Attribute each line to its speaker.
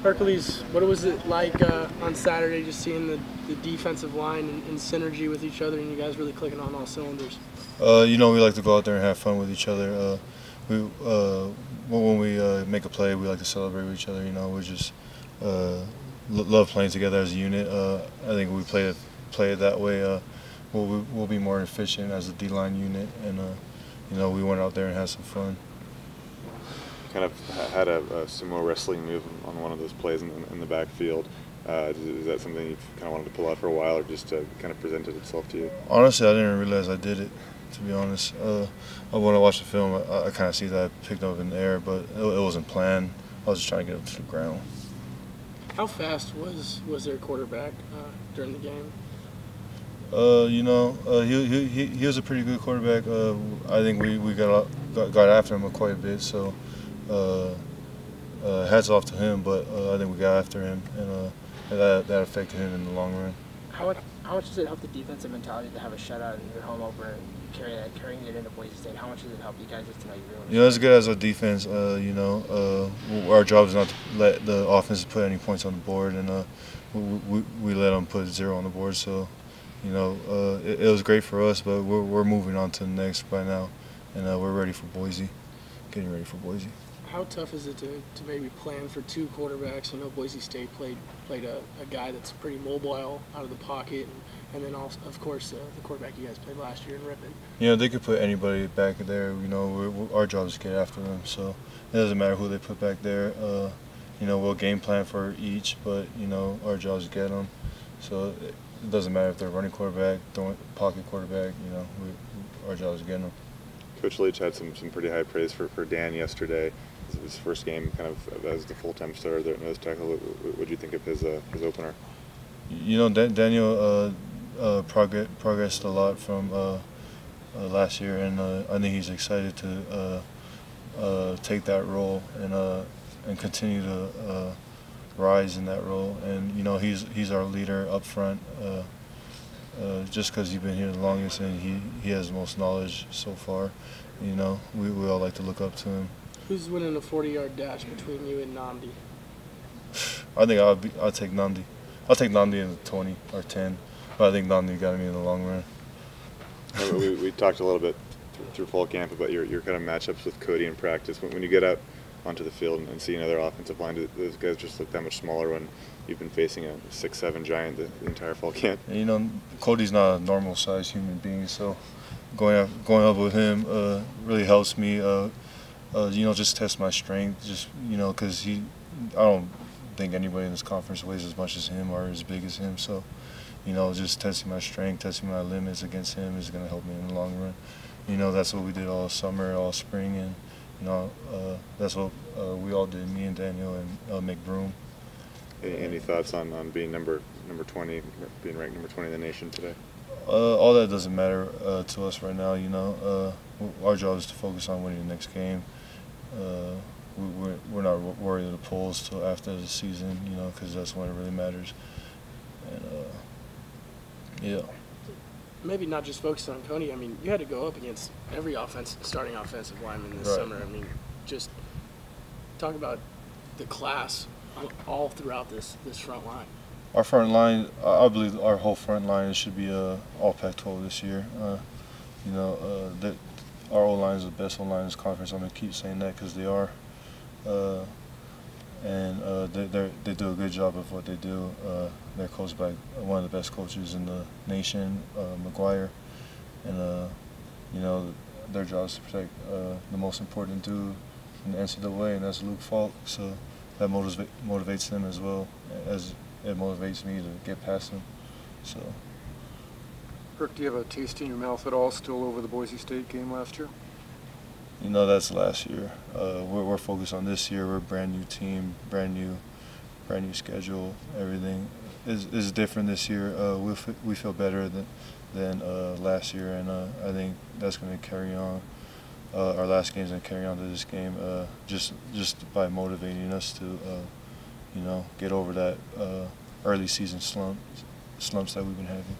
Speaker 1: Hercules, what was it like on Saturday, just seeing the defensive line in synergy with each other, and you guys really clicking on all cylinders?
Speaker 2: We like to go out there and have fun with each other. When we make a play, we like to celebrate with each other. We just love playing together as a unit. I think we play it that way. We'll be more efficient as a D-line unit, and we went out there and had some fun.
Speaker 3: Kind of had a sumo wrestling move on one of those plays in the backfield. Is that something you kind of wanted to pull out for a while, or just kind of presented itself to you?
Speaker 2: Honestly, I didn't realize I did it, to be honest. When I watched the film, I kind of see that I picked up in the air, but it wasn't planned. I was just trying to get up to the ground.
Speaker 1: How fast was their quarterback during the game?
Speaker 2: He was a pretty good quarterback. I think we got after him quite a bit, so hats off to him. But I think we got after him, and that affected him in the long run.
Speaker 4: How much does it help the defensive mentality to have a shutout in your home opener and carrying it into Boise State? How much does it help you guys just to know you're really?
Speaker 2: As good as our defense, our job is not to let the offense put any points on the board, and we let them put 0 on the board. So, it was great for us, but we're moving on to the next right now, and we're ready for Boise, getting ready for Boise.
Speaker 1: How tough is it to maybe plan for 2 quarterbacks? Boise State played a guy that's pretty mobile out of the pocket, and then also, of course, the quarterback you guys played last year in Ripon.
Speaker 2: They could put anybody back there. Our job is to get after them, so it doesn't matter who they put back there. We'll game plan for each, but our job is to get them. So it doesn't matter if they're running quarterback, pocket quarterback. Our job is getting them.
Speaker 3: Coach Leach had some pretty high praise for Dan yesterday. His first game, kind of as the full-time starter there at nose tackle. What did you think of his opener?
Speaker 2: Daniel progressed a lot from last year, and I think he's excited to take that role and continue to rise in that role. And he's our leader up front. Just because he's been here the longest and he has the most knowledge so far, we all like to look up to him.
Speaker 1: Who's winning a 40-yard dash between you and Namdi?
Speaker 2: I think I'll take Namdi. I'll take Namdi in the 20 or 10, but I think Namdi got me in the long run.
Speaker 3: We talked a little bit through fall camp about your kind of matchups with Cody in practice. When you get out onto the field and see another offensive line, do those guys just look that much smaller when you've been facing a 6'7" giant the entire fall camp?
Speaker 2: Cody's not a normal-sized human being, so going up with him really helps me. Just test my strength, because I don't think anybody in this conference weighs as much as him or as big as him. So, just testing my strength, testing my limits against him is going to help me in the long run. That's what we did all summer, all spring, and that's what we all did, me and Daniel and McBroom.
Speaker 3: Any thoughts on being number 20, being ranked number 20 in the nation today?
Speaker 2: All that doesn't matter to us right now. Our job is to focus on winning the next game. We're not worried of the polls till after the season, because that's when it really matters. And yeah.
Speaker 1: Maybe not just focus on Coney. You had to go up against every starting offensive lineman this summer. Just talk about the class all throughout this front line.
Speaker 2: Our front line, I believe our whole front line should be all Pac-12 this year. Our O-line is the best O-line in this conference. I'm going to keep saying that because they are. They do a good job of what they do. They're coached by one of the best coaches in the nation, McGuire. And, their job is to protect the most important dude in the NCAA, and that's Luke Falk. So that motivates them as well as it motivates me to get past them. So.
Speaker 5: Rick, do you have a taste in your mouth at all still over the Boise State game last year?
Speaker 2: That's last year. We're focused on this year. We're a brand new team, brand new schedule. Everything is different this year. We feel better than last year, and I think that's going to carry on. Our last game is going to carry on to this game, just by motivating us to, get over that early season slumps that we've been having.